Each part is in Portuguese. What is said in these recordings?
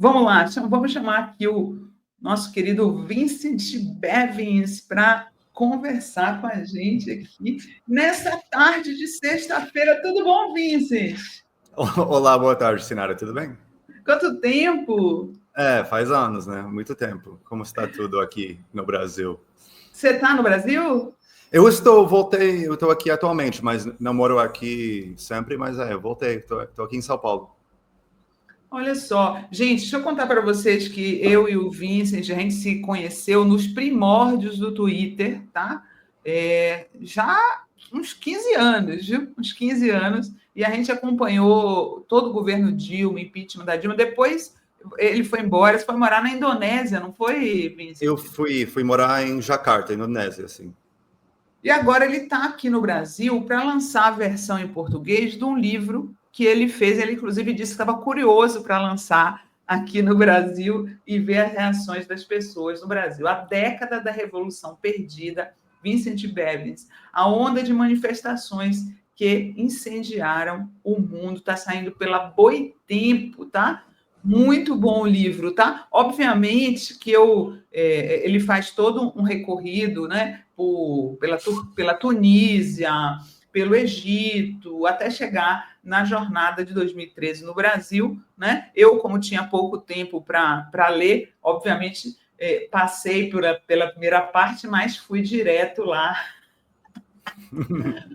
Vamos lá, vamos chamar aqui o nosso querido Vincent Bevins para conversar com a gente aqui nessa tarde de sexta-feira. Tudo bom, Vincent? Olá, boa tarde, Sinara, tudo bem? Quanto tempo? Faz anos, né? Muito tempo. Como está tudo aqui no Brasil? Você está no Brasil? Eu estou aqui atualmente, mas não moro aqui sempre, mas eu voltei, estou aqui em São Paulo. Olha só, gente, deixa eu contar para vocês que eu e o Vincent, a gente se conheceu nos primórdios do Twitter, tá? Já uns 15 anos, viu? Uns 15 anos, e a gente acompanhou todo o governo Dilma, impeachment da Dilma. Depois ele foi embora, você foi morar na Indonésia, não foi, Vincent? Eu fui morar em Jacarta, Indonésia, assim. E agora ele está aqui no Brasil para lançar a versão em português de um livro que ele fez. Ele, inclusive, disse que estava curioso para lançar aqui no Brasil e ver as reações das pessoas no Brasil. A década da Revolução Perdida, Vincent Bevins. A onda de manifestações que incendiaram o mundo. Está saindo pela Boitempo, tá? Muito bom o livro, tá? Obviamente que ele faz todo um recorrido, né? Pela Tunísia, pelo Egito, até chegar na jornada de 2013 no Brasil, né? Eu, como tinha pouco tempo para ler, obviamente passei pela primeira parte, mas fui direto lá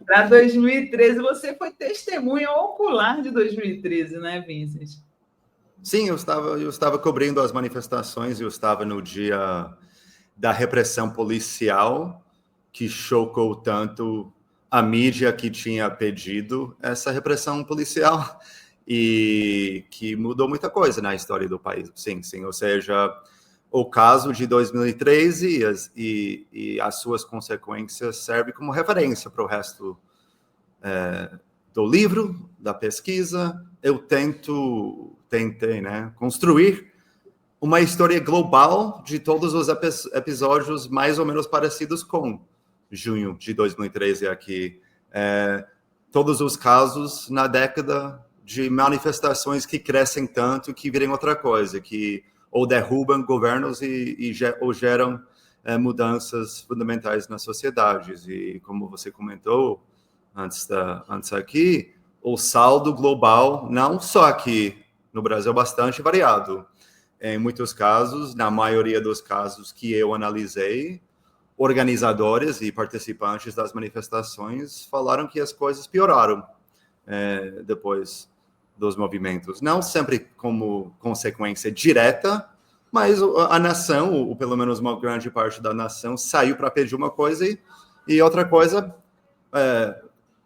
para 2013. Você foi testemunha ocular de 2013, né, Vincent? Sim, eu estava cobrindo as manifestações, eu estava no dia da repressão policial, que chocou tanto a mídia que tinha pedido essa repressão policial e que mudou muita coisa na história do país. Sim, ou seja, o caso de 2013 e as suas consequências serve como referência para o resto do livro, da pesquisa. Eu tentei, né, construir uma história global de todos os episódios mais ou menos parecidos com junho de 2013 aqui. Todos os casos na década de manifestações que crescem tanto que virem outra coisa, que ou derrubam governos ou geram mudanças fundamentais nas sociedades. E como você comentou antes aqui, o saldo global, não só aqui no Brasil, é bastante variado. Em muitos casos, na maioria dos casos que eu analisei, organizadores e participantes das manifestações falaram que as coisas pioraram depois dos movimentos. Não sempre como consequência direta, mas a nação, ou pelo menos uma grande parte da nação, saiu para pedir uma coisa e outra coisa,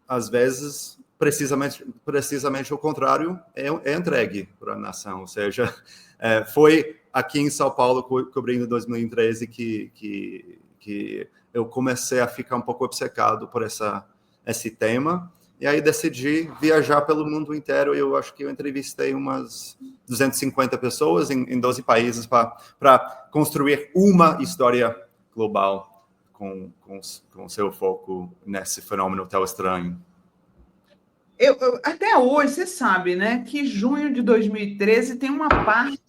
às vezes, precisamente o contrário, é entregue para a nação. Ou seja, foi aqui em São Paulo, cobrindo 2013, que eu comecei a ficar um pouco obcecado por esse tema, e aí decidi viajar pelo mundo inteiro. Eu acho que eu entrevistei umas 250 pessoas em 12 países para construir uma história global com seu foco nesse fenômeno tão estranho. Até hoje, você sabe, né, que junho de 2013 tem uma parte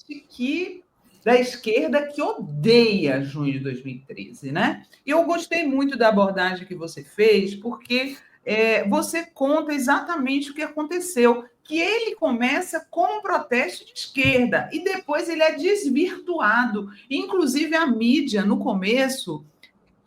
da esquerda que odeia junho de 2013, né? E eu gostei muito da abordagem que você fez, porque você conta exatamente o que aconteceu, que ele começa com um protesto de esquerda e depois ele é desvirtuado. Inclusive, a mídia, no começo,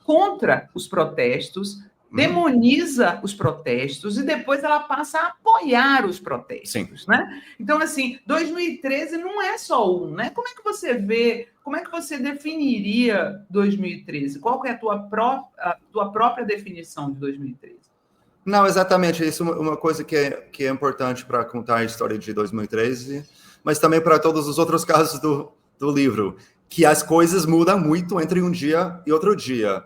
contra os protestos, demoniza os protestos e depois ela passa a apoiar os protestos. Sim. Né? Então, assim, 2013 não é só um, né? Como é que você vê, como é que você definiria 2013? Qual que é a tua própria definição de 2013? Não, exatamente. Isso é uma coisa que é importante para contar a história de 2013, mas também para todos os outros casos do livro, que as coisas mudam muito entre um dia e outro dia.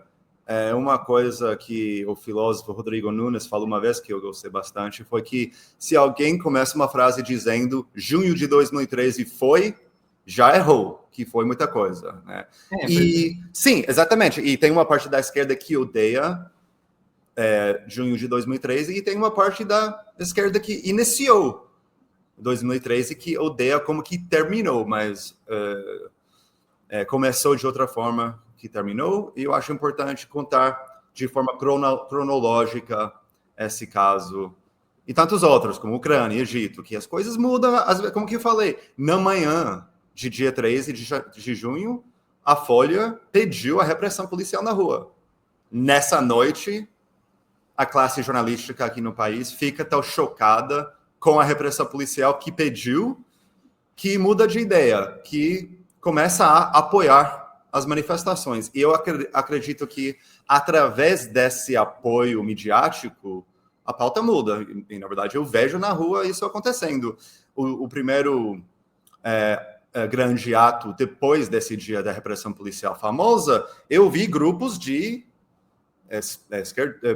Uma coisa que o filósofo Rodrigo Nunes falou uma vez, que eu gostei bastante, foi que se alguém começa uma frase dizendo junho de 2013 já errou, que foi muita coisa. Né? Sim, exatamente. E tem uma parte da esquerda que odeia junho de 2013 e tem uma parte da esquerda que iniciou 2013 que odeia como que terminou, mas começou de outra forma que terminou, e eu acho importante contar de forma cronológica esse caso e tantos outros, como Ucrânia e Egito, que as coisas mudam, como que eu falei, na manhã de dia 13 de junho, a Folha pediu a repressão policial na rua. Nessa noite, a classe jornalística aqui no país fica tão chocada com a repressão policial que pediu, que muda de ideia, que começa a apoiar as manifestações. E eu acredito que, através desse apoio midiático, a pauta muda. E, na verdade, eu vejo na rua isso acontecendo. O primeiro grande ato, depois desse dia da repressão policial famosa, eu vi grupos de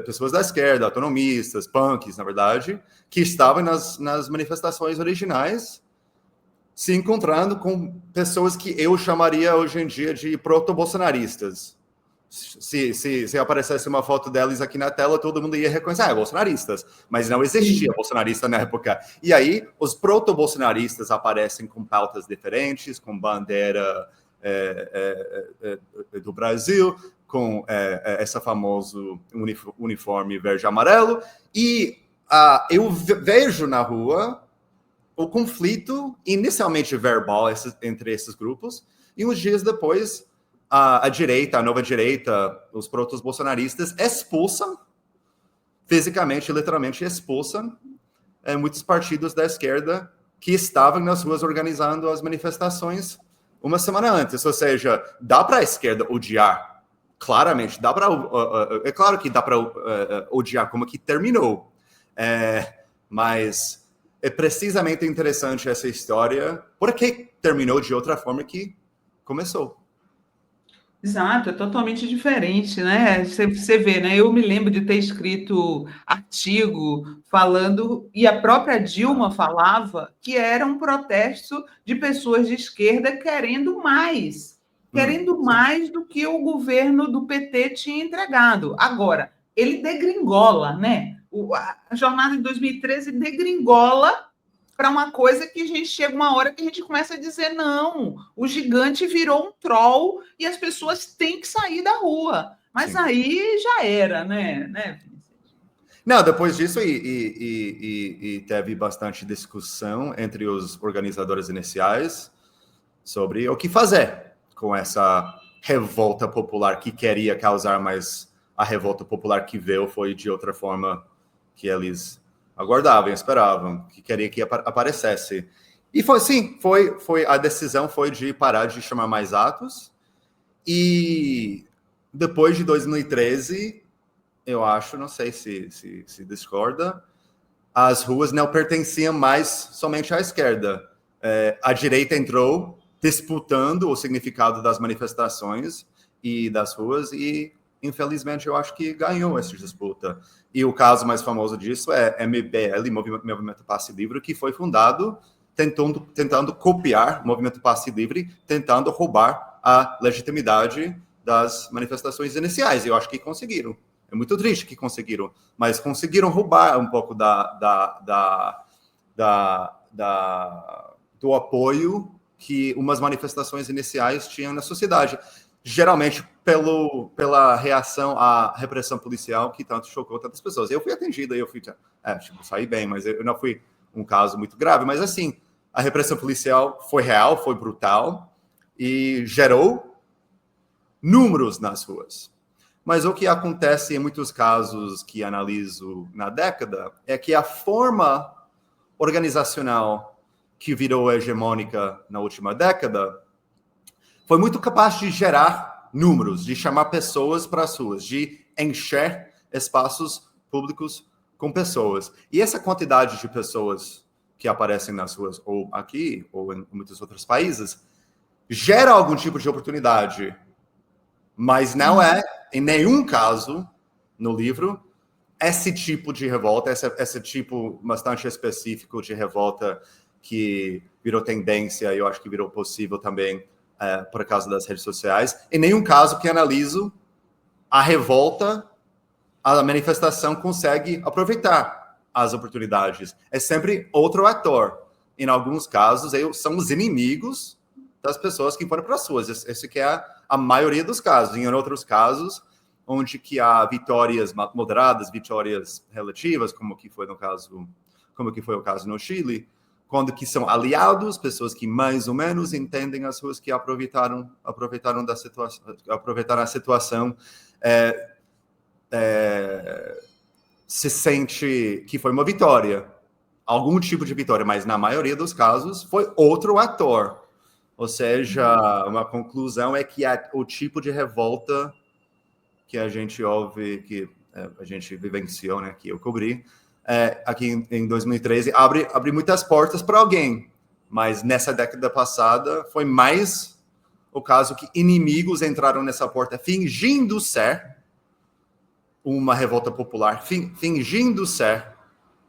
pessoas da esquerda, autonomistas, punks, na verdade, que estavam nas manifestações originais, se encontrando com pessoas que eu chamaria hoje em dia de proto-bolsonaristas. Se aparecesse uma foto deles aqui na tela, todo mundo ia reconhecer, bolsonaristas. Mas não existia bolsonarista na época. E aí, os proto-bolsonaristas aparecem com pautas diferentes, com bandeira do Brasil, com esse famoso uniforme verde e amarelo. E eu vejo na rua o conflito inicialmente verbal entre esses grupos, e uns dias depois a direita, a nova direita, os protos-bolsonaristas expulsam, fisicamente, literalmente expulsam muitos partidos da esquerda que estavam nas ruas organizando as manifestações uma semana antes. Ou seja, dá para a esquerda odiar, claramente, é claro que dá para odiar como que terminou, mas é precisamente interessante essa história, porque terminou de outra forma que começou. Exato, é totalmente diferente, né? Você vê, né? Eu me lembro de ter escrito artigo falando, e a própria Dilma falava que era um protesto de pessoas de esquerda querendo mais do que o governo do PT tinha entregado. Agora, ele degringola, né? A jornada de 2013 degringola para uma coisa que a gente chega uma hora que a gente começa a dizer não, o gigante virou um troll e as pessoas têm que sair da rua. Mas sim, aí já era, né? Não, depois disso e teve bastante discussão entre os organizadores iniciais sobre o que fazer com essa revolta popular que queria causar, mas a revolta popular que veio foi de outra forma que eles aguardavam, esperavam, que queria que aparecesse. E a decisão foi de parar de chamar mais atos. E depois de 2013, eu acho, não sei se discorda, as ruas não pertenciam mais somente à esquerda. A direita entrou disputando o significado das manifestações e das ruas e, infelizmente, eu acho que ganhou essa disputa. E o caso mais famoso disso é MBL, Movimento Passe Livre, que foi fundado tentando copiar o Movimento Passe Livre, tentando roubar a legitimidade das manifestações iniciais. E eu acho que conseguiram. É muito triste que conseguiram, mas conseguiram roubar um pouco do apoio que umas manifestações iniciais tinham na sociedade. Geralmente pela reação à repressão policial que tanto chocou tantas pessoas. Eu fui atendido, eu saí bem, mas eu não fui um caso muito grave. Mas, assim, a repressão policial foi real, foi brutal e gerou números nas ruas. Mas o que acontece em muitos casos que analiso na década é que a forma organizacional que virou hegemônica na última década foi muito capaz de gerar números, de chamar pessoas para as ruas, de encher espaços públicos com pessoas. E essa quantidade de pessoas que aparecem nas ruas, ou aqui, ou em muitos outros países, gera algum tipo de oportunidade, mas não é, em nenhum caso, no livro, esse tipo de revolta, esse tipo bastante específico de revolta que virou tendência, e eu acho que virou possível também por causa das redes sociais. Em nenhum caso que analiso a revolta, a manifestação consegue aproveitar as oportunidades. É sempre outro ator. em alguns casos, são os inimigos das pessoas que foram para as ruas. Esse que é a maioria dos casos. Em outros casos, onde que há vitórias moderadas, vitórias relativas, como que foi o caso no Chile, quando que são aliados, pessoas que mais ou menos entendem as ruas, que aproveitaram a situação, se sente que foi uma vitória, algum tipo de vitória, mas na maioria dos casos foi outro ator. Ou seja, uma conclusão é que o tipo de revolta que a gente ouve, que a gente vivenciou, né, que eu cobri, aqui em 2013, abre muitas portas para alguém. Mas nessa década passada foi mais o caso que inimigos entraram nessa porta fingindo ser uma revolta popular, fingindo ser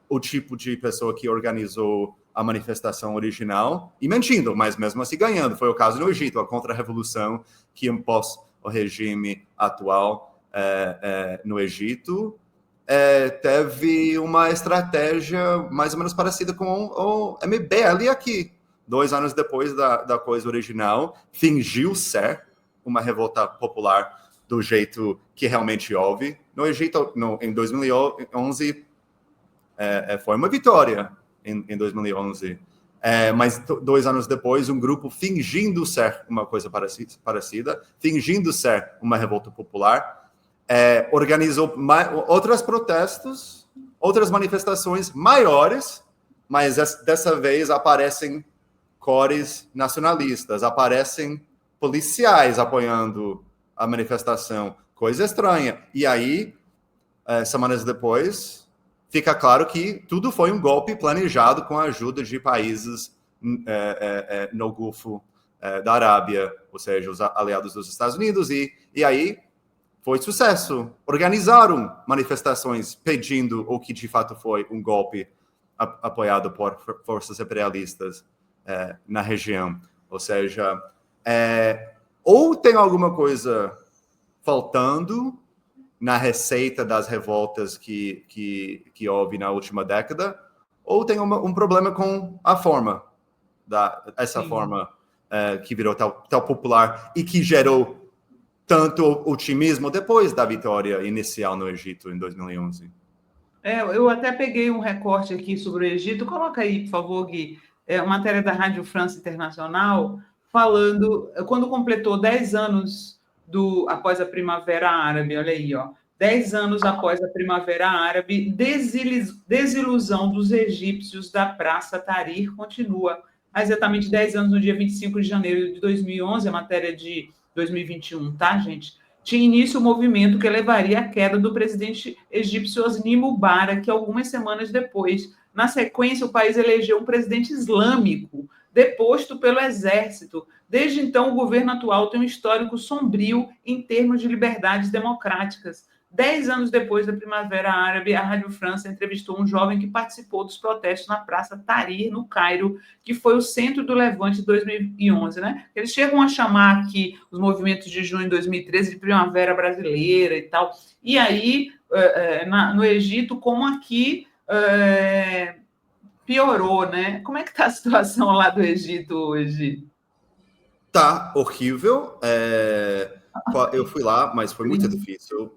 o tipo de pessoa que organizou a manifestação original e mentindo, mas mesmo assim ganhando. Foi o caso no Egito, a contra-revolução que impôs o regime atual no Egito. Teve uma estratégia mais ou menos parecida com o MBL aqui. 2 anos depois da coisa original, fingiu ser uma revolta popular do jeito que realmente houve. No Egito, em 2011, foi uma vitória em 2011. Mas 2 anos depois, um grupo fingindo ser uma coisa parecida, fingindo ser uma revolta popular, organizou outros protestos, outras manifestações maiores, mas dessa vez aparecem cores nacionalistas, aparecem policiais apoiando a manifestação, coisa estranha. E aí, semanas depois, fica claro que tudo foi um golpe planejado com a ajuda de países no Golfo da Arábia, ou seja, os aliados dos Estados Unidos, e aí foi sucesso. Organizaram manifestações pedindo o que de fato foi um golpe apoiado por forças imperialistas na região. Ou seja, ou tem alguma coisa faltando na receita das revoltas que houve na última década, ou tem um problema com a forma, essa Sim. forma que virou tal popular e que gerou tanto otimismo depois da vitória inicial no Egito em 2011. Eu até peguei um recorte aqui sobre o Egito. Coloca aí, por favor, Gui, uma matéria da Rádio France Internacional, falando, quando completou 10 anos após a Primavera Árabe, olha aí, 10 anos após a Primavera Árabe, desilusão dos egípcios da Praça Tahrir continua. Há exatamente 10 anos, no dia 25 de janeiro de 2011, a matéria de 2021, tá, gente? Tinha início o movimento que levaria à queda do presidente egípcio Hosni Mubarak, algumas semanas depois. Na sequência, o país elegeu um presidente islâmico, deposto pelo exército. Desde então, o governo atual tem um histórico sombrio em termos de liberdades democráticas. 10 anos depois da Primavera Árabe, a Rádio França entrevistou um jovem que participou dos protestos na Praça Tahrir, no Cairo, que foi o centro do Levante de 2011. Né? Eles chegam a chamar aqui os movimentos de junho de 2013 de Primavera Brasileira e tal. E aí, no Egito, como aqui, piorou, né? Como é que está a situação lá do Egito hoje? Tá horrível. Eu fui lá, mas foi muito difícil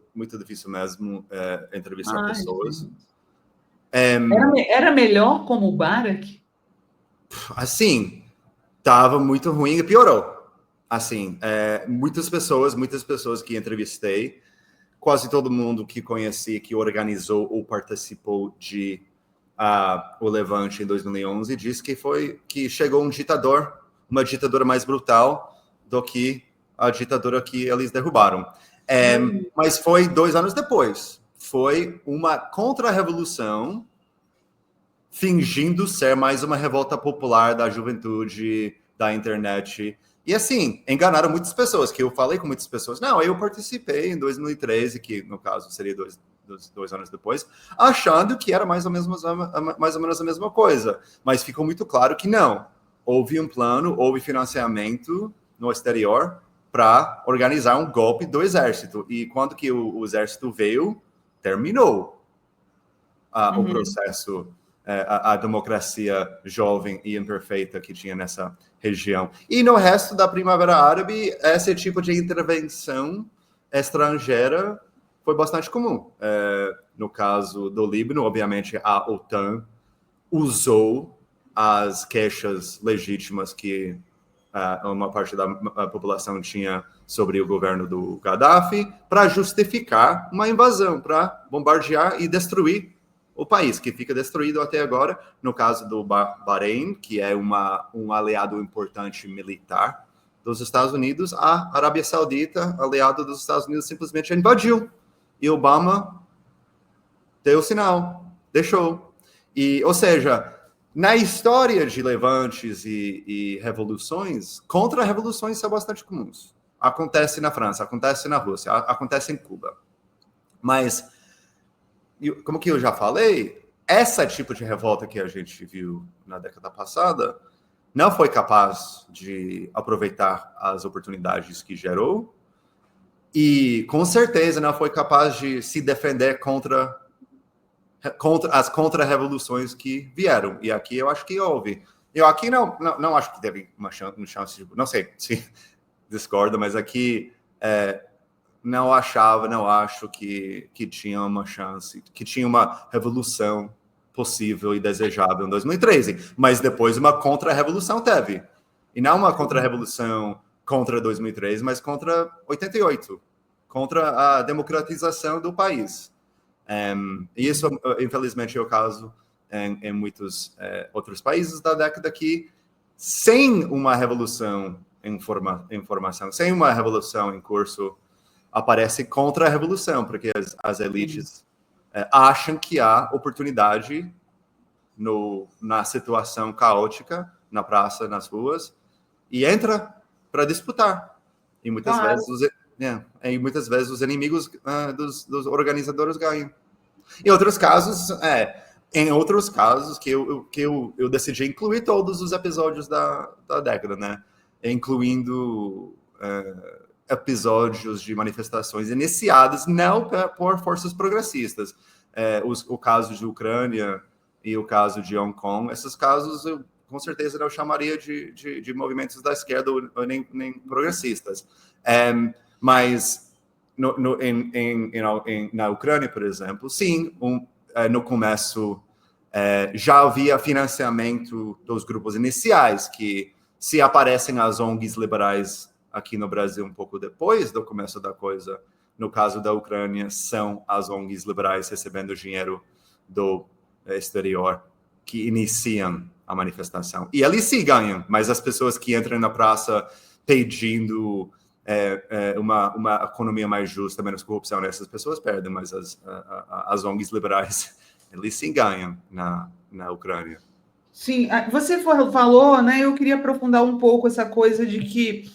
mesmo entrevistar pessoas. Era melhor como o Mubarak? Assim, estava muito ruim e piorou. Assim, muitas pessoas que entrevistei, quase todo mundo que conheci, que organizou ou participou de o Levante em 2011, disse que chegou uma ditadura mais brutal do que a ditadura que eles derrubaram. Mas foi 2 anos depois. Foi uma contra-revolução fingindo ser mais uma revolta popular da juventude, da internet. E assim, enganaram muitas pessoas, que eu falei com muitas pessoas. Não, eu participei em 2013, que no caso seria 2 anos depois, achando que era mais ou menos a mesma coisa. Mas ficou muito claro que não. Houve um plano, houve financiamento no exterior para organizar um golpe do exército. E quando que o exército veio, terminou o processo a democracia jovem e imperfeita que tinha nessa região. E no resto da Primavera Árabe, esse tipo de intervenção estrangeira foi bastante comum. No caso do Líbano, obviamente, a OTAN usou as queixas legítimas que uma parte da população tinha sobre o governo do Gaddafi para justificar uma invasão, para bombardear e destruir o país, que fica destruído até agora. No caso do Bahrein, que é um aliado importante militar dos Estados Unidos, a Arábia Saudita, aliado dos Estados Unidos, simplesmente invadiu. E Obama deu o sinal, deixou. Ou seja, na história de levantes e revoluções, contra-revoluções são bastante comuns. Acontece na França, acontece na Rússia, acontece em Cuba. Mas, como que eu já falei, esse tipo de revolta que a gente viu na década passada não foi capaz de aproveitar as oportunidades que gerou e, com certeza, não foi capaz de se defender contra as contra-revoluções que vieram. E aqui eu acho que houve. Eu aqui não acho que teve uma chance, não sei se discorda, mas aqui não acho que tinha uma chance, que tinha uma revolução possível e desejável em 2013. Mas depois uma contra-revolução teve. E não uma contra-revolução contra 2013, mas contra 88, contra a democratização do país. E isso, infelizmente, é o caso em muitos outros países da década que, sem uma revolução em formação, sem uma revolução em curso, aparece contra a revolução, porque as elites acham que há oportunidade na situação caótica, na praça, nas ruas, e entra para disputar. E muitas vezes os inimigos dos organizadores ganham. Em outros casos que eu decidi incluir todos os episódios da década, né? Incluindo episódios de manifestações iniciadas não por forças progressistas. O caso de Ucrânia e o caso de Hong Kong, esses casos eu com certeza não chamaria de movimentos da esquerda nem progressistas. Mas na Ucrânia, por exemplo, sim, no começo já havia financiamento dos grupos iniciais, que se aparecem as ONGs liberais aqui no Brasil um pouco depois do começo da coisa, no caso da Ucrânia, são as ONGs liberais recebendo dinheiro do exterior que iniciam a manifestação. E eles sim ganham, mas as pessoas que entram na praça pedindo uma economia mais justa, menos corrupção, essas pessoas perdem, mas as ONGs liberais, eles sim ganham na Ucrânia. Sim, você falou, né? Eu queria aprofundar um pouco essa coisa de que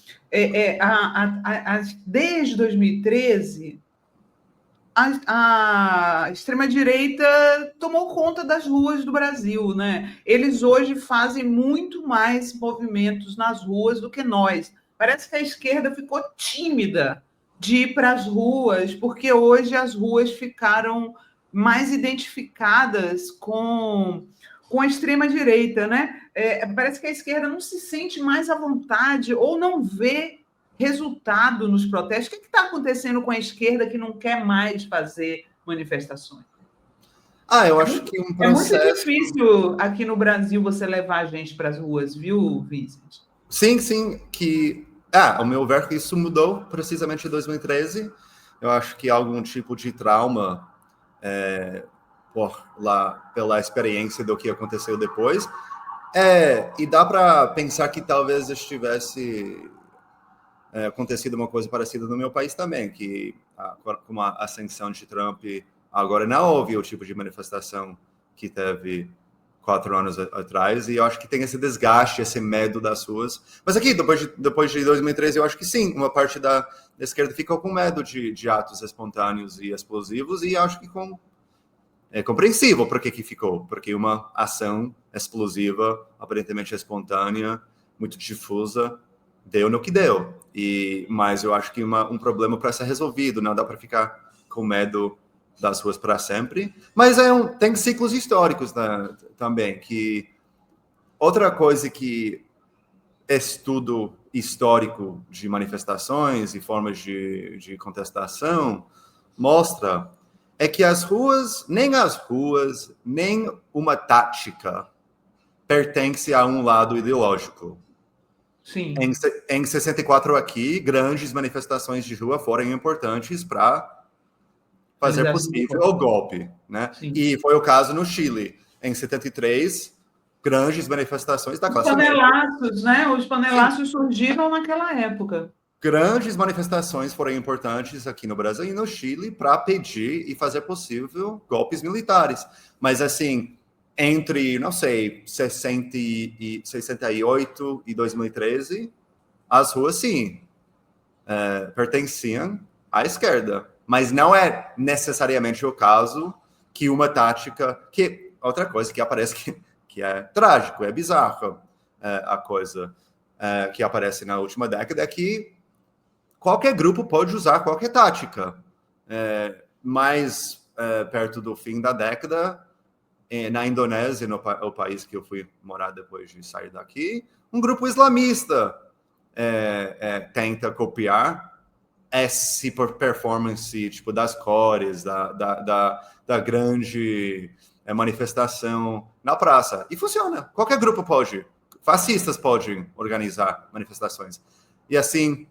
desde 2013 a extrema-direita tomou conta das ruas do Brasil, né? Eles hoje fazem muito mais movimentos nas ruas do que nós. Parece que a esquerda ficou tímida de ir para as ruas, porque hoje as ruas ficaram mais identificadas com a extrema-direita, né? Parece que a esquerda não se sente mais à vontade ou não vê resultado nos protestos. O que está acontecendo com a esquerda que não quer mais fazer manifestações? Eu acho que um processo... É muito difícil aqui no Brasil você levar a gente para as ruas, viu, Vincent? Sim, ao meu ver, isso mudou precisamente em 2013. Eu acho que algum tipo de trauma pela experiência do que aconteceu depois. E dá para pensar que talvez estivesse acontecido uma coisa parecida no meu país também, que com a ascensão de Trump, agora não houve o tipo de manifestação que teve 4 anos atrás, e eu acho que tem esse desgaste, esse medo das ruas. Mas aqui, depois de 2013, eu acho que sim, uma parte da esquerda ficou com medo de atos espontâneos e explosivos, e acho que é compreensível por que ficou, porque uma ação explosiva, aparentemente espontânea, muito difusa, deu no que deu. Mas eu acho que um problema para ser resolvido, não dá para ficar com medo das ruas para sempre, mas tem ciclos históricos, né, também, que outra coisa que estudo histórico de manifestações e formas de contestação mostra é que as ruas, nem uma tática pertence a um lado ideológico. Sim. Em 64 aqui, grandes manifestações de rua foram importantes para fazer possível o golpe, né? Sim. E foi o caso no Chile. Em 73, grandes manifestações da classe média. Os panelaços, né? Os panelaços surgiram naquela época. Grandes manifestações foram importantes aqui no Brasil e no Chile para pedir e fazer possível golpes militares. Mas, assim, entre, não sei, 68 e 2013, as ruas, sim, pertenciam à esquerda. Mas não é necessariamente o caso que uma tática... outra coisa que aparece que é trágico, é bizarro, a coisa que aparece na última década é que qualquer grupo pode usar qualquer tática. Mas perto do fim da década, na Indonésia, o país que eu fui morar depois de sair daqui, um grupo islamista tenta copiar esse performance tipo, das cores, da grande manifestação na praça. E funciona. Qualquer grupo pode. Fascistas podem organizar manifestações. E assim,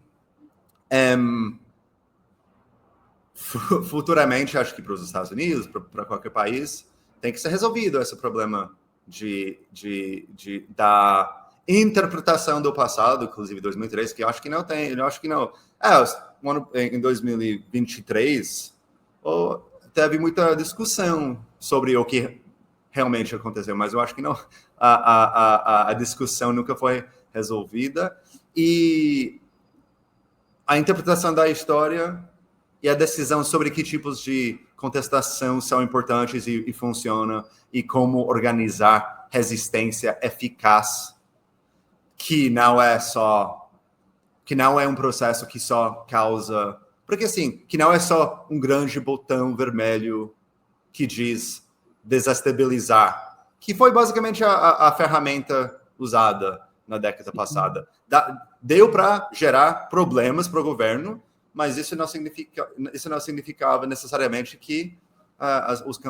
futuramente, acho que para os Estados Unidos, para qualquer país, tem que ser resolvido esse problema da interpretação do passado, inclusive 2003, que eu acho que não tem, eu acho que não. Em 2023, teve muita discussão sobre o que realmente aconteceu, mas eu acho que não. A discussão nunca foi resolvida e a interpretação da história e a decisão sobre que tipos de contestação são importantes e funcionam e como organizar resistência eficaz, que não é um processo que só causa... Porque, assim, que não é só um grande botão vermelho que diz desestabilizar, que foi basicamente a ferramenta usada na década passada. Deu para gerar problemas para o governo, mas isso não significava necessariamente que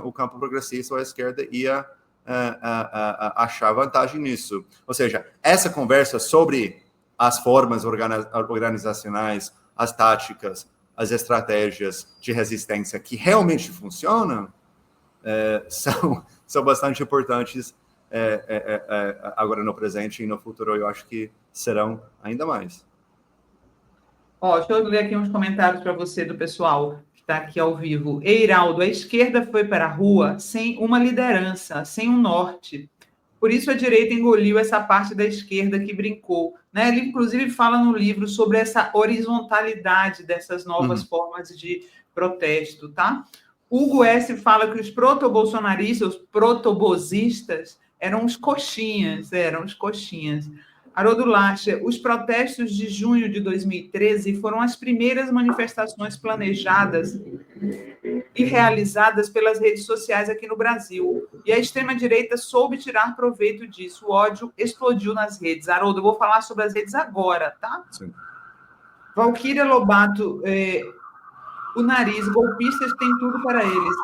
o campo progressista ou a esquerda ia achar vantagem nisso. Ou seja, essa conversa sobre as formas organizacionais, as táticas, as estratégias de resistência que realmente funcionam são bastante importantes agora no presente e no futuro eu acho que serão ainda mais. Deixa eu ler aqui uns comentários para você do pessoal que está aqui ao vivo. Eiraldo, a esquerda foi para a rua sem uma liderança, sem um norte. Por isso a direita engoliu essa parte da esquerda que brincou. Né? Ele, inclusive, fala no livro sobre essa horizontalidade dessas novas formas de protesto. Tá? Hugo S. fala que os proto-bolsonaristas, os protobosistas, eram os coxinhas. Haroldo Lacha, os protestos de junho de 2013 foram as primeiras manifestações planejadas e realizadas pelas redes sociais aqui no Brasil. E a extrema-direita soube tirar proveito disso. O ódio explodiu nas redes. Haroldo, eu vou falar sobre as redes agora, tá? Sim. Valquíria Lobato, o nariz, golpistas têm tudo para eles.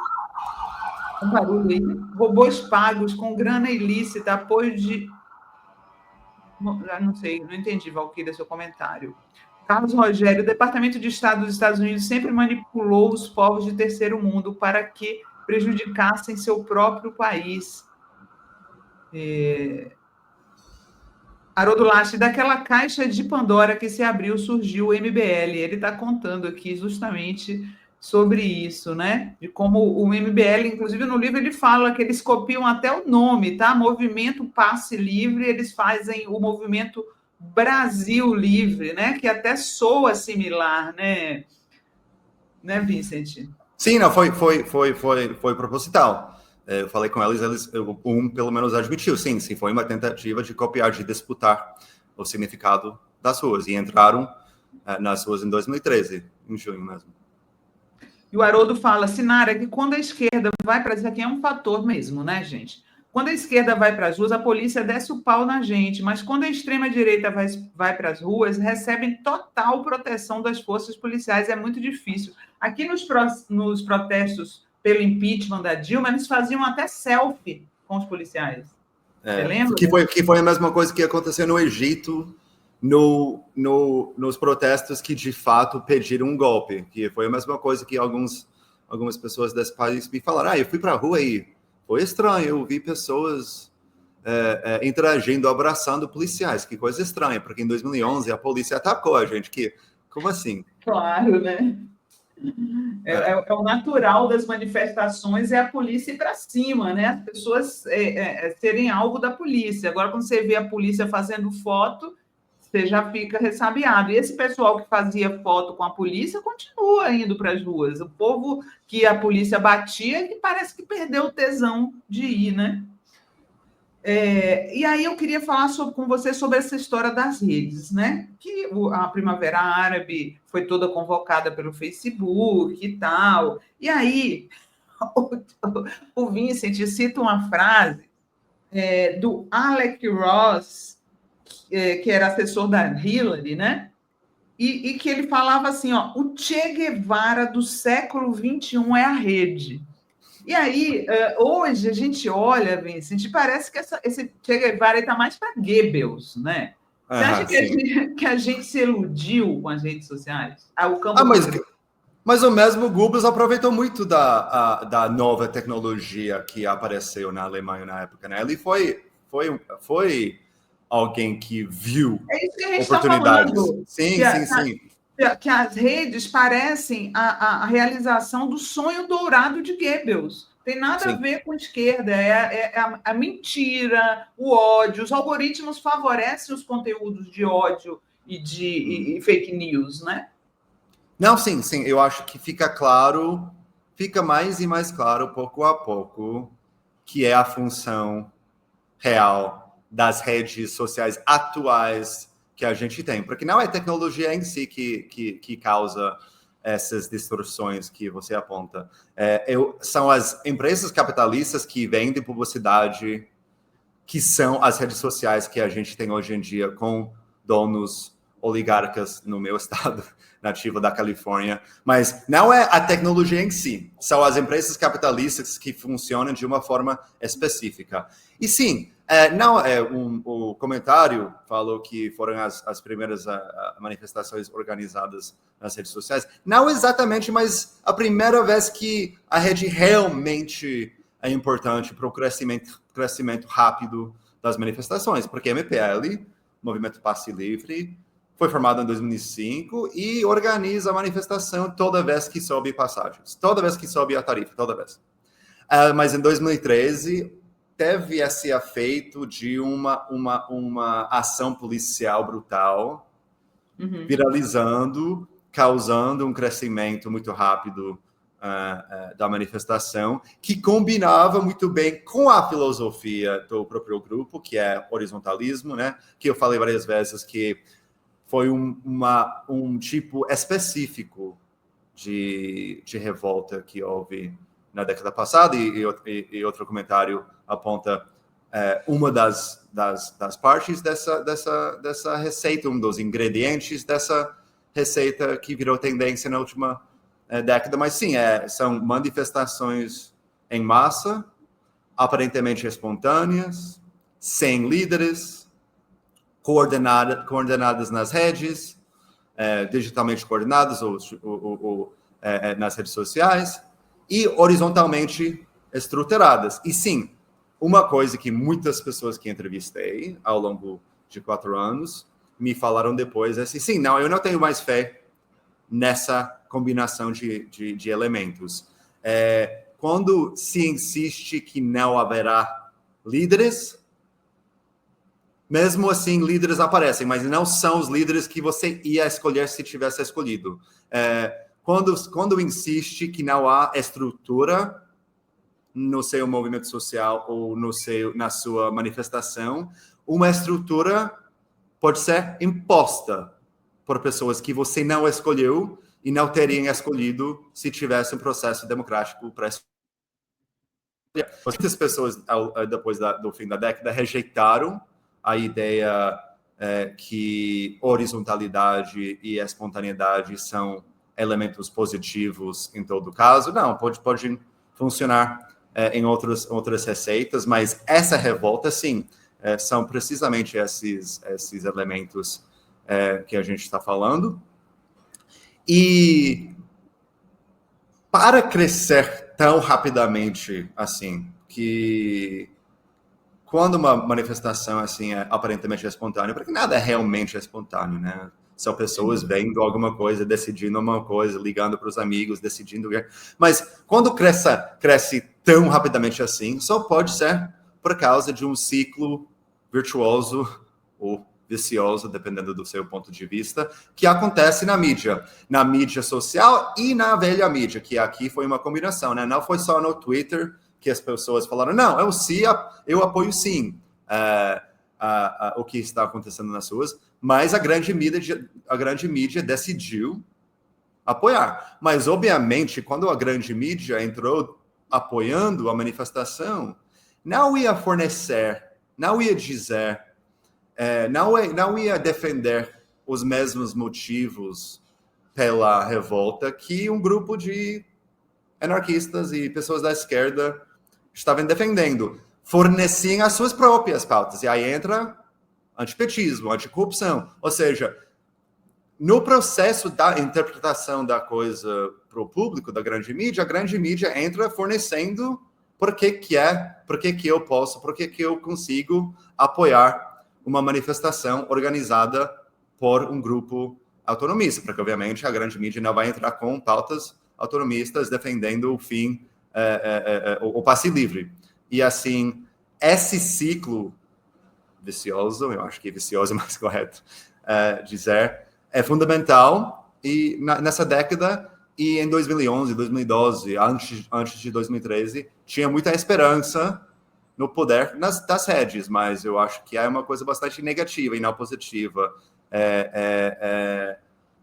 Um barulho aí. Robôs pagos com grana ilícita, apoio de... Não sei, não entendi, Valquíria, seu comentário. Carlos Rogério, o Departamento de Estado dos Estados Unidos sempre manipulou os povos de terceiro mundo para que prejudicassem seu próprio país. Haroldo Lache, daquela caixa de Pandora que se abriu, surgiu o MBL. Ele está contando aqui justamente sobre isso, né? De como o MBL, inclusive no livro, ele fala que eles copiam até o nome, tá? Movimento Passe Livre, eles fazem o movimento Brasil Livre, né? Que até soa similar, né? Né, Vincent? Sim, não, foi proposital. Eu falei com eles, pelo menos admitiu, sim, foi uma tentativa de copiar, de disputar o significado das ruas, e entraram nas ruas em 2013, em junho mesmo. E o Haroldo fala, Sinara, que quando a esquerda vai para... Isso aqui é um fator mesmo, né, gente? Quando a esquerda vai para as ruas, a polícia desce o pau na gente, mas quando a extrema-direita vai para as ruas, recebem total proteção das forças policiais. É muito difícil. Aqui nos protestos pelo impeachment da Dilma, eles faziam até selfie com os policiais. Você lembra? Que foi a mesma coisa que aconteceu no Egito, nos protestos que, de fato, pediram um golpe. Que foi a mesma coisa que algumas pessoas desse país me falaram. Eu fui para a rua e foi estranho, eu vi pessoas interagindo, abraçando policiais. Que coisa estranha, porque em 2011 a polícia atacou a gente. Como assim? Claro, né? É o natural das manifestações, é a polícia ir para cima, né? As pessoas serem alvo da polícia. Agora, quando você vê a polícia fazendo foto, você já fica ressabiado. E esse pessoal que fazia foto com a polícia continua indo para as ruas. O povo que a polícia batia, que parece que perdeu o tesão de ir, né? E aí eu queria falar com você sobre essa história das redes, né? Que a Primavera Árabe foi toda convocada pelo Facebook e tal. E aí o Vincent cita uma frase do Alec Ross, que era assessor da Hillary, né? E que ele falava assim, o Che Guevara do século XXI é a rede. E aí, hoje, a gente olha, Vincent, parece que esse Che Guevara está mais para Goebbels, né? Você acha que a gente se iludiu com as redes sociais? Mas o mesmo Goebbels aproveitou muito da nova tecnologia que apareceu na Alemanha na época, né? Ele foi alguém que viu oportunidades. Sim. Que as redes parecem a realização do sonho dourado de Goebbels. Tem nada a ver com esquerda, a mentira, o ódio. Os algoritmos favorecem os conteúdos de ódio e fake news, né? Não, sim. Eu acho que fica mais e mais claro, pouco a pouco, que é a função real das redes sociais atuais que a gente tem, porque não é a tecnologia em si que causa essas distorções que você aponta. São as empresas capitalistas que vendem publicidade, que são as redes sociais que a gente tem hoje em dia com donos oligarcas no meu estado nativo da Califórnia, mas não é a tecnologia em si, são as empresas capitalistas que funcionam de uma forma específica. E sim, o comentário falou que foram as primeiras manifestações organizadas nas redes sociais. Não exatamente, mas a primeira vez que a rede realmente é importante para o crescimento rápido das manifestações, porque MPL, Movimento Passe Livre, foi formado em 2005 e organiza a manifestação toda vez que sobe passagens, toda vez que sobe a tarifa, toda vez. Mas em 2013 teve esse efeito de uma ação policial brutal, viralizando, causando um crescimento muito rápido da manifestação, que combinava muito bem com a filosofia do próprio grupo, que é horizontalismo, né? Que eu falei várias vezes que foi um tipo específico de revolta que houve na década passada, e outro comentário aponta uma das partes dessa receita, um dos ingredientes dessa receita que virou tendência na última década. Mas sim, são manifestações em massa, aparentemente espontâneas, sem líderes, coordenadas nas redes, digitalmente coordenadas ou nas redes sociais, e horizontalmente estruturadas. E sim, uma coisa que muitas pessoas que entrevistei ao longo de 4 anos me falaram depois é assim, sim, eu não tenho mais fé nessa combinação de elementos. Quando se insiste que não haverá líderes, mesmo assim, líderes aparecem, mas não são os líderes que você ia escolher se tivesse escolhido. Quando insiste que não há estrutura no seu movimento social ou na sua manifestação, uma estrutura pode ser imposta por pessoas que você não escolheu, e não teriam escolhido se tivesse um processo democrático para escolher. Muitas pessoas, depois do fim da década, rejeitaram a ideia que horizontalidade e espontaneidade são elementos positivos em todo caso. Não, pode funcionar em outras receitas, mas essa revolta, sim, são precisamente esses elementos que a gente está falando. E para crescer tão rapidamente assim, que quando uma manifestação assim é aparentemente espontânea, porque nada é realmente espontâneo, né? São pessoas vendo alguma coisa, decidindo uma coisa, ligando para os amigos, decidindo. Mas quando cresce tão rapidamente assim, só pode ser por causa de um ciclo virtuoso ou vicioso, dependendo do seu ponto de vista, que acontece na mídia social e na velha mídia, que aqui foi uma combinação, né? Não foi só no Twitter que as pessoas falaram, não, eu apoio sim o que está acontecendo nas ruas, mas a grande mídia decidiu apoiar. Mas, obviamente, quando a grande mídia entrou apoiando a manifestação, não ia fornecer, não ia dizer, não ia defender os mesmos motivos pela revolta que um grupo de anarquistas e pessoas da esquerda estavam defendendo. Forneciam as suas próprias pautas. E aí entra antipetismo, anticorrupção. Ou seja, no processo da interpretação da coisa para o público, da grande mídia, a grande mídia entra fornecendo por que eu posso, por que eu consigo apoiar uma manifestação organizada por um grupo autonomista, porque, obviamente, a grande mídia não vai entrar com pautas autonomistas defendendo o fim, o passe livre. E, assim, esse ciclo vicioso, eu acho que vicioso é mais correto dizer, é fundamental e nessa década e em 2011, 2012, antes de 2013, tinha muita esperança no poder das redes, mas eu acho que é uma coisa bastante negativa e não positiva.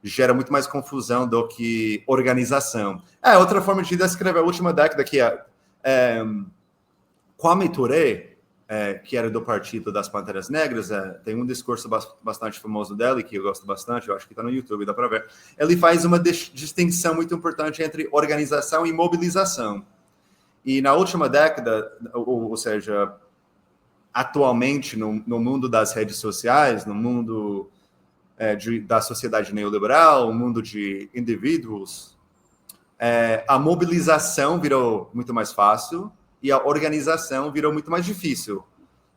Gera muito mais confusão do que organização. Outra forma de descrever a última década que Kwame Ture, que era do Partido das Panteras Negras, tem um discurso bastante famoso dele, que eu gosto bastante, eu acho que está no YouTube, dá para ver. Ele faz uma distinção muito importante entre organização e mobilização. E na última década, ou seja, atualmente no mundo das redes sociais, no mundo da sociedade neoliberal, o mundo de indivíduos, a mobilização virou muito mais fácil e a organização virou muito mais difícil.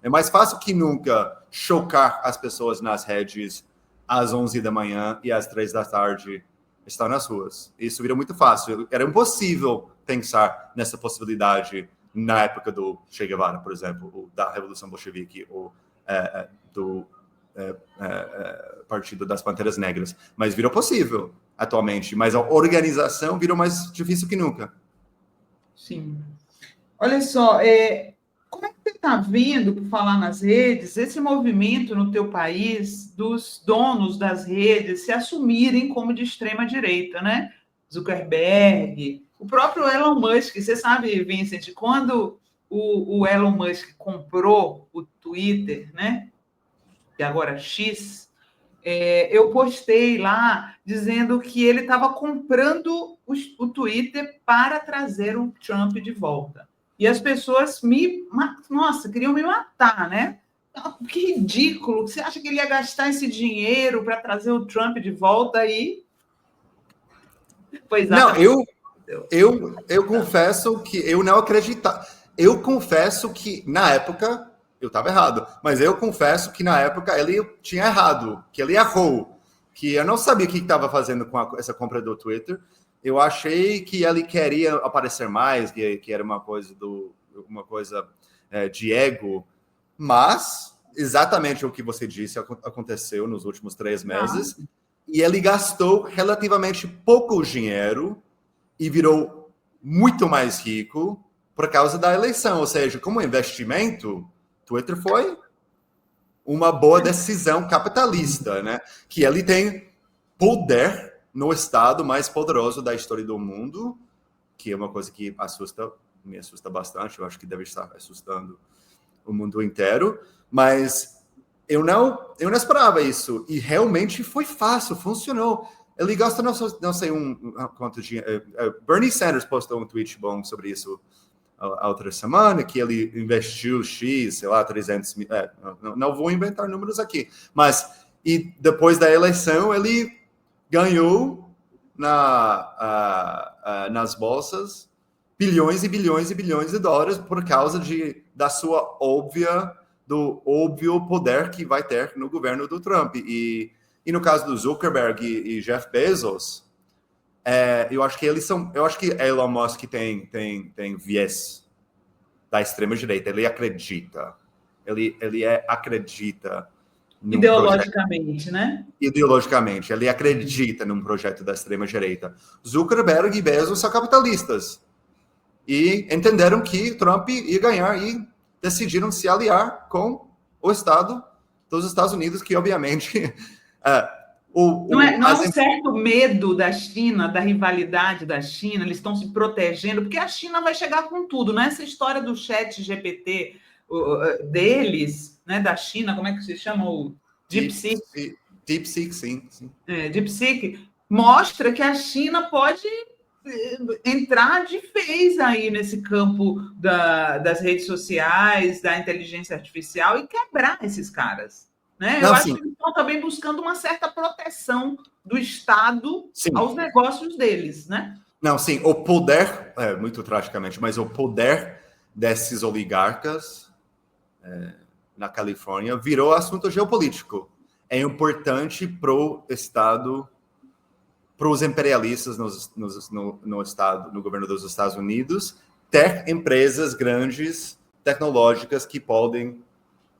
É mais fácil que nunca chocar as pessoas nas redes às 11 da manhã e às 3 da tarde estar nas ruas. Isso virou muito fácil. Era impossível pensar nessa possibilidade na época do Che Guevara, por exemplo, ou da Revolução Bolchevique, ou do Partido das Panteras Negras. Mas virou possível atualmente. Mas a organização virou mais difícil que nunca. Sim. Olha só, como é que você está vendo, por falar nas redes, esse movimento no teu país dos donos das redes se assumirem como de extrema-direita, né? Zuckerberg, o próprio Elon Musk. Você sabe, Vincent, quando o Elon Musk comprou o Twitter, né? Que agora é X, eu postei lá dizendo que ele estava comprando o Twitter para trazer o Trump de volta. E as pessoas queriam me matar, né? Que ridículo! Você acha que ele ia gastar esse dinheiro para trazer o Trump de volta aí? Pois não, eu confesso que eu não acreditava. Eu confesso que na época eu estava errado, mas eu confesso que na época ele tinha errado, que ele errou, que eu não sabia o que estava fazendo com essa compra do Twitter. Eu achei que ele queria aparecer mais, que era uma coisa de ego, mas exatamente o que você disse aconteceu nos últimos 3 meses, e ele gastou relativamente pouco dinheiro e virou muito mais rico por causa da eleição. Ou seja, como investimento, Twitter foi uma boa decisão capitalista, né? Que ele tem poder no estado mais poderoso da história do mundo, que é uma coisa que me assusta bastante, eu acho que deve estar assustando o mundo inteiro, mas eu não esperava isso, e realmente foi fácil, funcionou. Ele gasta, não sei quanto dinheiro. Bernie Sanders postou um tweet bom sobre isso a outra semana, que ele investiu X, sei lá, 300 mil. Não vou inventar números aqui, mas e depois da eleição ele ganhou nas bolsas bilhões e bilhões e bilhões de dólares por causa do óbvio poder que vai ter no governo do Trump. E no caso do Zuckerberg e Jeff Bezos, eu acho que Elon Musk tem viés da extrema direita. Ele acredita Ideologicamente, né? Ideologicamente, ele acredita num projeto da extrema direita. Zuckerberg e Bezos são capitalistas e entenderam que Trump ia ganhar e decidiram se aliar com o Estado dos Estados Unidos, que obviamente não é um certo medo da China, da rivalidade da China, eles estão se protegendo, porque a China vai chegar com tudo, né? Essa história do chat GPT deles, né, da China, como é que se chama? O DeepSeek. DeepSeek, sim. DeepSeek mostra que a China pode entrar de vez aí nesse campo das redes sociais, da inteligência artificial e quebrar esses caras. Né? Eu acho que eles estão também buscando uma certa proteção do Estado aos negócios deles, né? Não, sim, o poder, muito tragicamente, mas o poder desses oligarcas na Califórnia virou assunto geopolítico. É importante para o Estado, para os imperialistas no governo dos Estados Unidos, ter empresas grandes, tecnológicas, que podem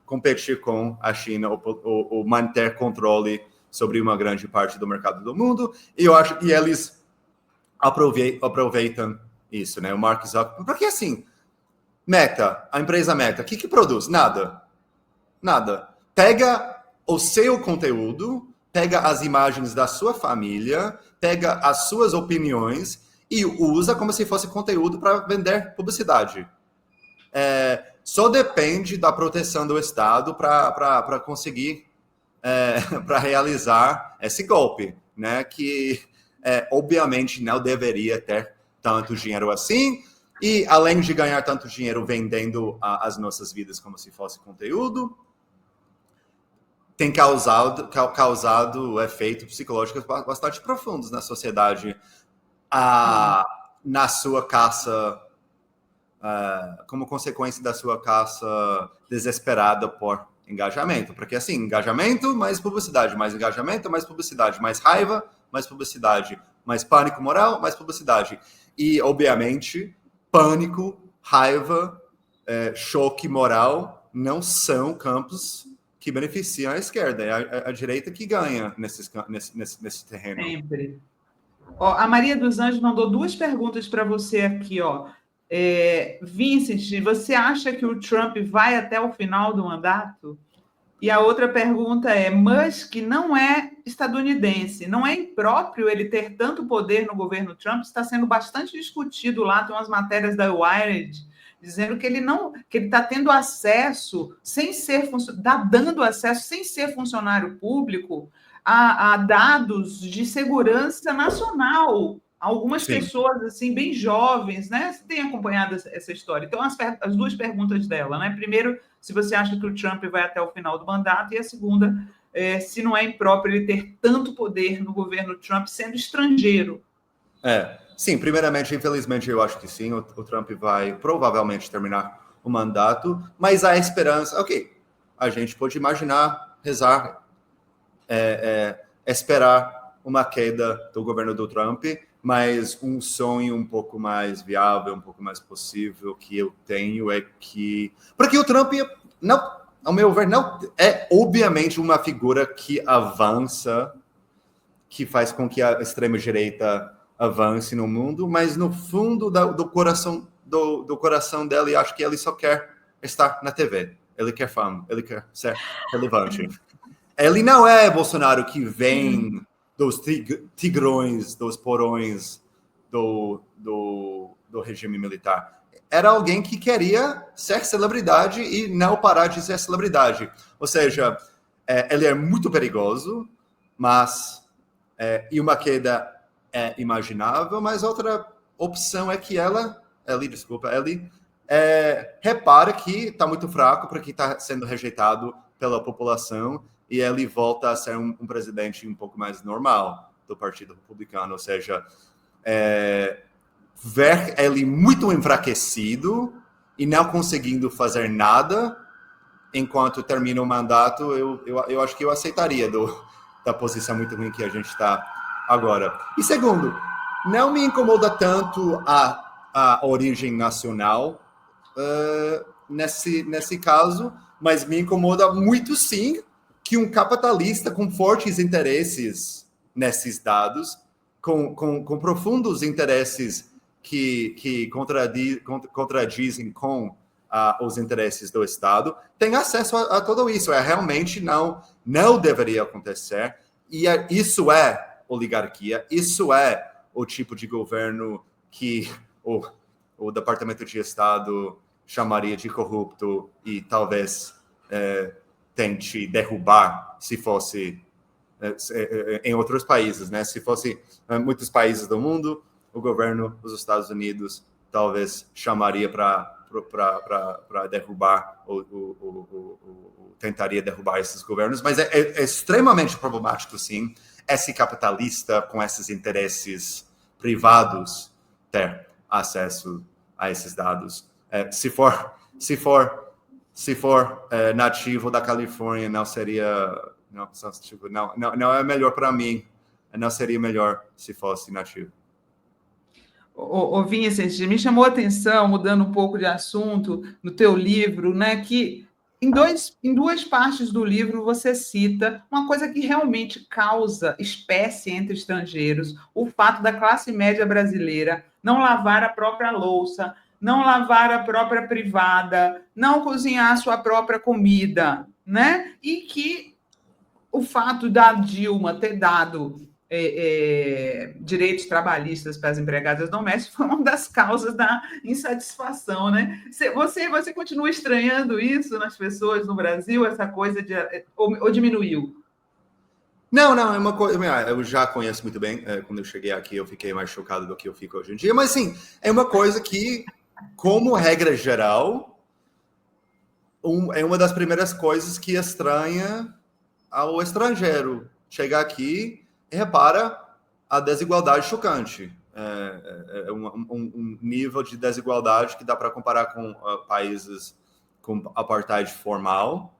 competir com a China ou manter controle sobre uma grande parte do mercado do mundo. E eu acho que eles aproveitam isso, né? O Mark Zuckerberg. Porque assim, Meta, a empresa Meta, o que produz? Nada. Pega o seu conteúdo, pega as imagens da sua família, pega as suas opiniões e usa como se fosse conteúdo para vender publicidade. Só depende da proteção do Estado para conseguir, para realizar esse golpe, né? Que obviamente não deveria ter tanto dinheiro assim, e além de ganhar tanto dinheiro vendendo as nossas vidas como se fosse conteúdo, tem causado efeitos psicológicos bastante profundos na sociedade, na sua caça, como consequência da sua caça desesperada por engajamento. Porque assim, engajamento, mais publicidade, mais engajamento, mais publicidade, mais raiva, mais publicidade, mais pânico moral, mais publicidade. E, obviamente, pânico, raiva, choque moral não são campos que beneficiam a esquerda. É a direita que ganha nesse terreno. Sempre. A Maria dos Anjos mandou 2 perguntas para você aqui, ó. Vincent, você acha que o Trump vai até o final do mandato? E a outra pergunta é: Musk não é estadunidense, não é impróprio ele ter tanto poder no governo Trump? Está sendo bastante discutido lá, tem umas matérias da Wired dizendo que ele está tendo acesso sem ser dando acesso sem ser funcionário público a dados de segurança nacional. Algumas pessoas, assim, bem jovens, né? Você tem acompanhado essa história. Então, as 2 perguntas dela, né? Primeiro, se você acha que o Trump vai até o final do mandato, e a segunda, se não é impróprio ele ter tanto poder no governo Trump sendo estrangeiro. Sim, primeiramente, infelizmente, eu acho que sim, o Trump vai provavelmente terminar o mandato, mas há esperança. Ok, a gente pode imaginar, rezar, esperar uma queda do governo do Trump, mas um sonho um pouco mais viável, um pouco mais possível que eu tenho é que... Porque o Trump, não, ao meu ver, não é obviamente uma figura que avança, que faz com que a extrema-direita avance no mundo, mas no fundo do coração dele, acho que ele só quer estar na TV. Ele quer fama, ele quer ser relevante. Ele não é Bolsonaro que vem dos tigrões, dos porões do regime militar. Era alguém que queria ser celebridade e não parar de ser celebridade. Ou seja, ele é muito perigoso, mas e uma queda é imaginável, mas outra opção é que ele repara que está muito fraco porque está sendo rejeitado pela população e ele volta a ser um presidente um pouco mais normal do Partido Republicano. Ou seja, ver ele muito enfraquecido e não conseguindo fazer nada enquanto termina o mandato, eu acho que eu aceitaria da posição muito ruim que a gente está agora. E segundo, não me incomoda tanto a origem nacional nesse caso, mas me incomoda muito, sim, que um capitalista com fortes interesses nesses dados, com profundos interesses que contradizem com os interesses do Estado, tem acesso a tudo isso. Realmente não deveria acontecer. E isso é oligarquia, isso é o tipo de governo que o Departamento de Estado chamaria de corrupto e talvez tente derrubar se fosse em outros países, né? Se fosse muitos países do mundo, o governo dos Estados Unidos talvez chamaria para derrubar ou tentaria derrubar esses governos, mas é extremamente problemático, sim, esse capitalista com esses interesses privados ter acesso a esses dados. Se for nativo da Califórnia, não seria não é melhor para mim, não seria melhor se fosse nativo. Vincent, me chamou a atenção, mudando um pouco de assunto, no teu livro, né, que em duas partes do livro você cita uma coisa que realmente causa espécie entre estrangeiros, o fato da classe média brasileira não lavar a própria louça, não lavar a própria privada, não cozinhar a sua própria comida, né? E que o fato da Dilma ter dado direitos trabalhistas para as empregadas domésticas foi uma das causas da insatisfação, né? Você continua estranhando isso nas pessoas no Brasil, essa coisa ou diminuiu? Não, é uma coisa. Eu já conheço muito bem. Quando eu cheguei aqui, eu fiquei mais chocado do que eu fico hoje em dia. Mas sim, é uma coisa que, como regra geral, é uma das primeiras coisas que estranha ao estrangeiro. Chegar aqui e repara a desigualdade chocante. É um nível de desigualdade que dá para comparar com países com apartheid formal.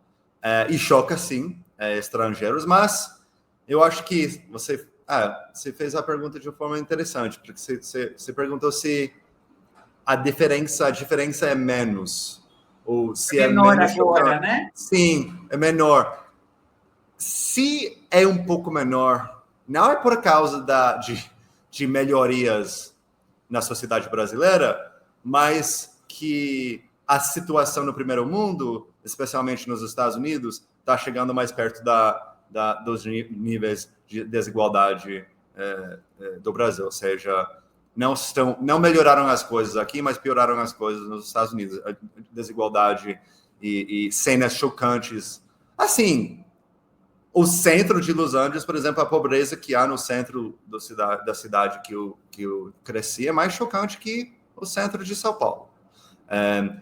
E choca, sim, estrangeiros, mas eu acho que você fez a pergunta de uma forma interessante, porque você perguntou se a diferença é menos, ou se é menor menos agora, chocante. né? Sim, é menor. Se é um pouco menor, não é por causa de melhorias na sociedade brasileira, mas que a situação no primeiro mundo, especialmente nos Estados Unidos, está chegando mais perto dos níveis de desigualdade do Brasil. Ou seja, não melhoraram as coisas aqui, mas pioraram as coisas nos Estados Unidos. A desigualdade e cenas chocantes. Assim, o centro de Los Angeles, por exemplo, a pobreza que há no centro da cidade que eu cresci é mais chocante que o centro de São Paulo.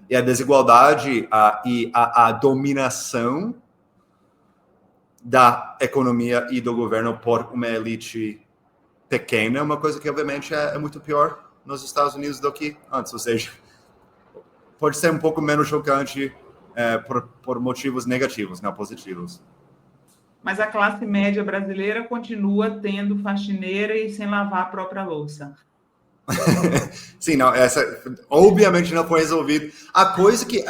E a desigualdade e a dominação da economia e do governo por uma elite pequena é uma coisa que, obviamente, é muito pior nos Estados Unidos do que antes. Ou seja, pode ser um pouco menos chocante por motivos negativos, não positivos. Mas a classe média brasileira continua tendo faxineira e sem lavar a própria louça. Sim, não, essa obviamente não foi resolvida. A coisa que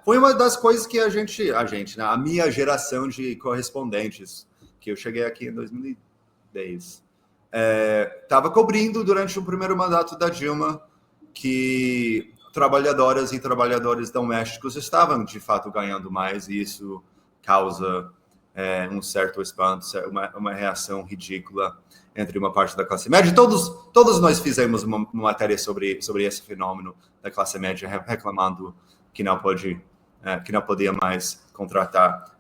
foi uma das coisas que a gente, né, a minha geração de correspondentes, que eu cheguei aqui em 2010, estava cobrindo durante o primeiro mandato da Dilma que trabalhadoras e trabalhadores domésticos estavam de fato ganhando mais, e isso causa um certo espanto, uma reação ridícula entre uma parte da classe média. Todos nós fizemos uma matéria sobre esse fenômeno da classe média, reclamando que não podia mais contratar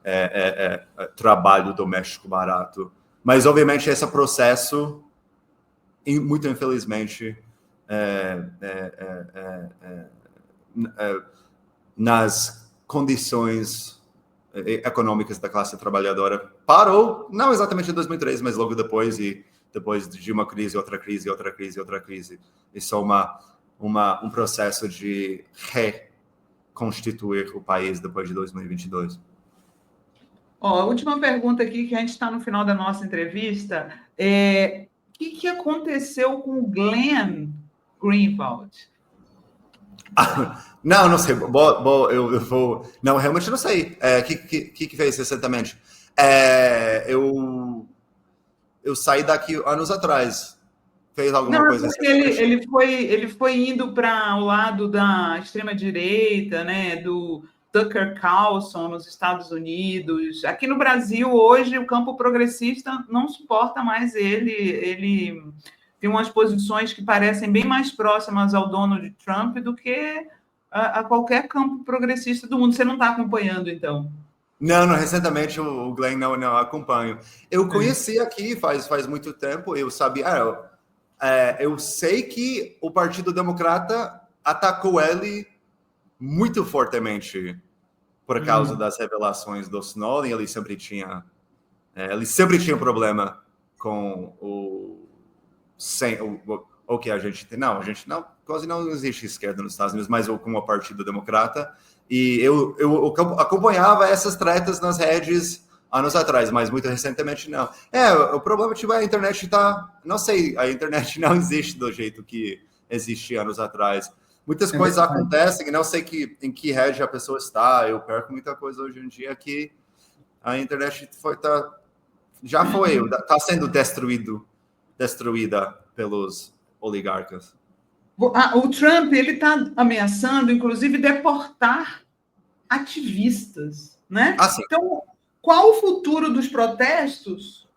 trabalho doméstico barato. Mas, obviamente, esse processo, muito infelizmente, nas condições econômicas da classe trabalhadora, parou, não exatamente em 2003, mas logo depois, e depois de uma crise, outra crise, outra crise, outra crise. Isso é um processo de reconstituir o país depois de 2022. A última pergunta aqui, que a gente está no final da nossa entrevista, o que aconteceu com o Glenn Greenwald? Não sei. Eu vou... Não, realmente não sei. O que fez recentemente? Eu saí daqui anos atrás. Fez alguma coisa porque ele foi indo para o lado da extrema-direita, né, do Tucker Carlson nos Estados Unidos. Aqui no Brasil, hoje, o campo progressista não suporta mais ele. Ele tem umas posições que parecem bem mais próximas ao Donald Trump do que a qualquer campo progressista do mundo. Você não está acompanhando, então? Não, recentemente o Glenn não acompanho. Eu conheci aqui faz muito tempo, eu sabia... eu sei que o Partido Democrata atacou ele muito fortemente por causa das revelações do Snowden. Ele sempre tinha problema com o que a gente tem. Não, quase não existe esquerda nos Estados Unidos, mas com o Partido Democrata. E eu acompanhava essas tretas nas redes anos atrás, mas muito recentemente não. O problema a internet está... Não sei, a internet não existe do jeito que existia anos atrás. Muitas coisas acontecem, não sei em que rede a pessoa está. Eu perco muita coisa hoje em dia que a internet está sendo destruída pelos oligarcas. O Trump está ameaçando, inclusive, deportar ativistas, né? Então, qual o futuro dos protestos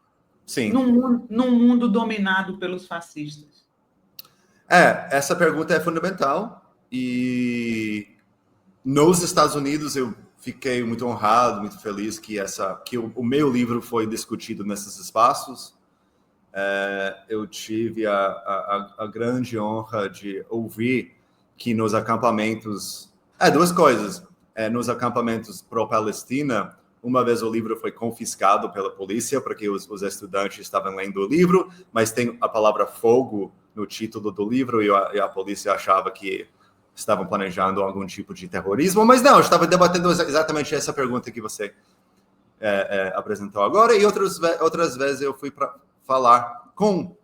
num mundo dominado pelos fascistas? Essa pergunta é fundamental. E nos Estados Unidos eu fiquei muito honrado, muito feliz que o meu livro foi discutido nesses espaços. Eu tive a grande honra de ouvir que nos acampamentos... duas coisas. Nos acampamentos pró-Palestina, uma vez o livro foi confiscado pela polícia, porque os estudantes estavam lendo o livro, mas tem a palavra fogo no título do livro, e a polícia achava que estavam planejando algum tipo de terrorismo, mas não, eu estava debatendo exatamente essa pergunta que você apresentou agora, e outras vezes eu fui para falar com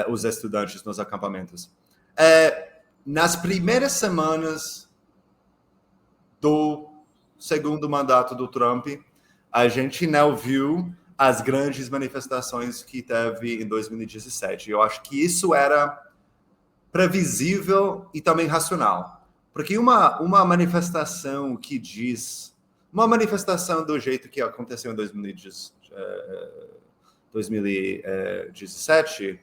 os estudantes nos acampamentos. Nas primeiras semanas do segundo mandato do Trump, a gente não viu as grandes manifestações que teve em 2017. Eu acho que isso era previsível e também racional. Porque uma manifestação uma manifestação do jeito que aconteceu em 2017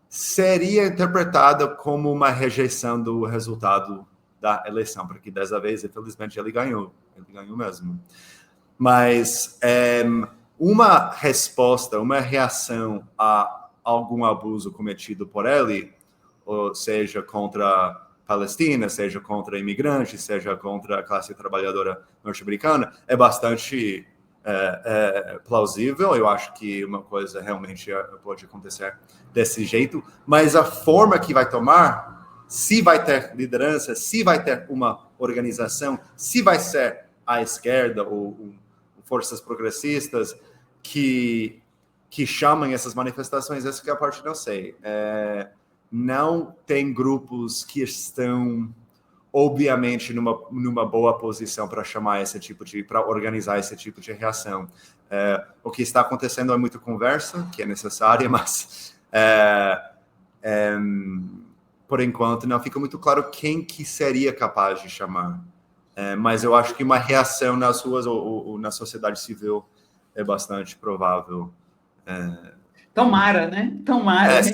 seria interpretada como uma rejeição do resultado da eleição, porque dessa vez, infelizmente, ele ganhou mesmo. Mas uma resposta, uma reação a algum abuso cometido por ele, ou seja contra a Palestina, seja contra imigrantes, seja contra a classe trabalhadora norte-americana, é bastante plausível. Eu acho que uma coisa realmente pode acontecer desse jeito, mas a forma que vai tomar, se vai ter liderança, se vai ter uma organização, se vai ser a esquerda ou forças progressistas que chamam essas manifestações, essa que é a parte que não sei. Não tem grupos que estão, obviamente, numa boa posição para chamar para organizar esse tipo de reação. O que está acontecendo é muita conversa, que é necessária, mas por enquanto não fica muito claro quem que seria capaz de chamar. Mas eu acho que uma reação nas ruas ou na sociedade civil é bastante provável. Tomara, né? Tomara. Sim.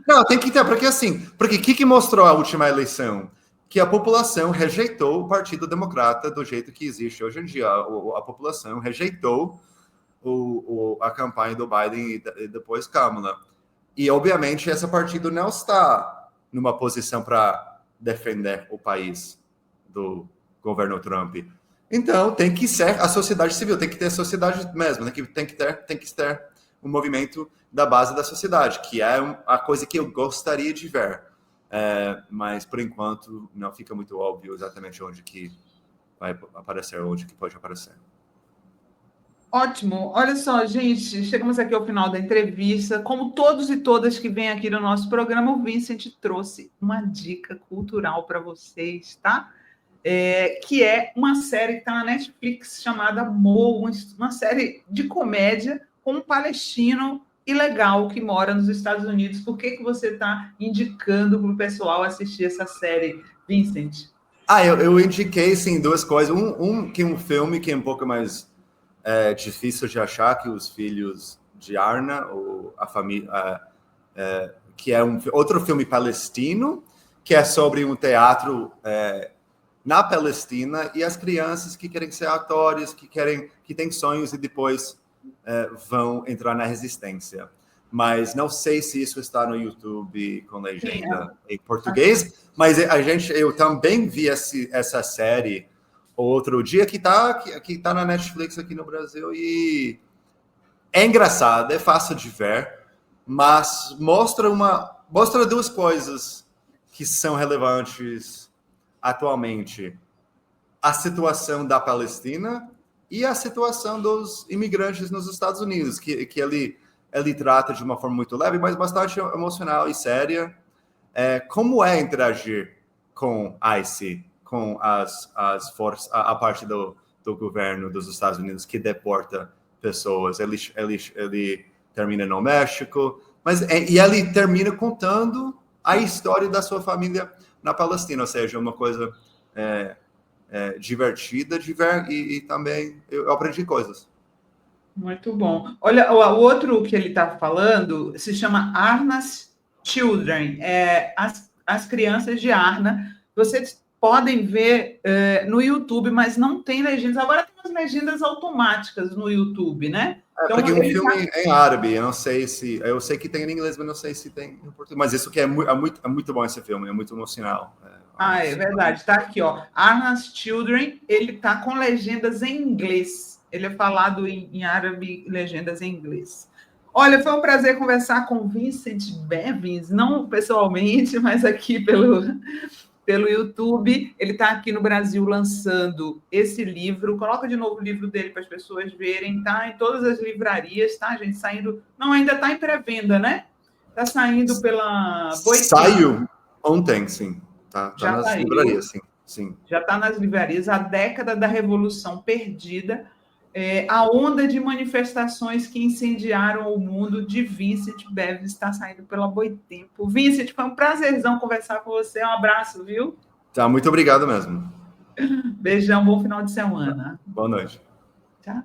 Não, tem que ter, porque o que mostrou a última eleição? Que a população rejeitou o Partido Democrata do jeito que existe hoje em dia. A população rejeitou a campanha do Biden e depois Kamala. E, obviamente, esse partido não está numa posição para defender o país do governo Trump. Então, tem que ser a sociedade civil, tem que ter a sociedade mesmo, né? Tem que ter um movimento da base da sociedade, que é a coisa que eu gostaria de ver. Mas, por enquanto, não fica muito óbvio exatamente onde que vai aparecer, onde que pode aparecer. Ótimo. Olha só, gente, chegamos aqui ao final da entrevista. Como todos e todas que vêm aqui no nosso programa, o Vincent trouxe uma dica cultural para vocês, tá? Que é uma série que está na Netflix chamada Mo, uma série de comédia com um palestino ilegal que mora nos Estados Unidos. Por que você está indicando para o pessoal assistir essa série, Vincent? Eu indiquei, sim, duas coisas. Um filme que é um pouco mais difícil de achar, que Os Filhos de Arna, ou a família, que é outro filme palestino, que é sobre um teatro na Palestina e as crianças que querem ser atores, que têm sonhos e depois vão entrar na resistência. Mas não sei se isso está no YouTube com legenda em português, mas eu também vi essa série outro dia que tá na Netflix aqui no Brasil e é engraçado, é fácil de ver, mas mostra duas coisas que são relevantes atualmente: a situação da Palestina e a situação dos imigrantes nos Estados Unidos, que ele trata de uma forma muito leve, mas bastante emocional e séria. Como é interagir com ICE, com as forças, a parte do governo dos Estados Unidos que deporta pessoas. Ele termina no México, e ele termina contando a história da sua família na Palestina, ou seja, uma coisa divertida de ver, e também eu aprendi coisas. Muito bom. Olha, o outro que ele está falando se chama Arna's Children, as crianças de Arna. Vocês podem ver no YouTube, mas não tem legendas. Agora tem as legendas automáticas no YouTube, né? Então, porque um filme em árabe, eu sei que tem em inglês, mas não sei se tem em português. Mas isso que é muito bom, esse filme, é muito emocional. É verdade. Está aqui, ó. Arna's Children, ele está com legendas em inglês. Ele é falado em árabe, legendas em inglês. Olha, foi um prazer conversar com Vincent Bevins, não pessoalmente, mas aqui pelo YouTube. Ele está aqui no Brasil lançando esse livro. Coloca de novo o livro dele para as pessoas verem. Tá em todas as livrarias, tá, gente? Saindo... Não, ainda está em pré-venda, né? Está saindo pela Boitempo. Saiu ontem, sim. Tá Já nas livrarias, sim. Já está nas livrarias. A Década da Revolução Perdida. A onda de manifestações que incendiaram o mundo, de Vincent Bevins, está saindo pela Boitempo. Vincent, foi um prazerzão conversar com você. Um abraço, viu? Tá, muito obrigado mesmo. Beijão, bom final de semana. Boa noite. Tchau.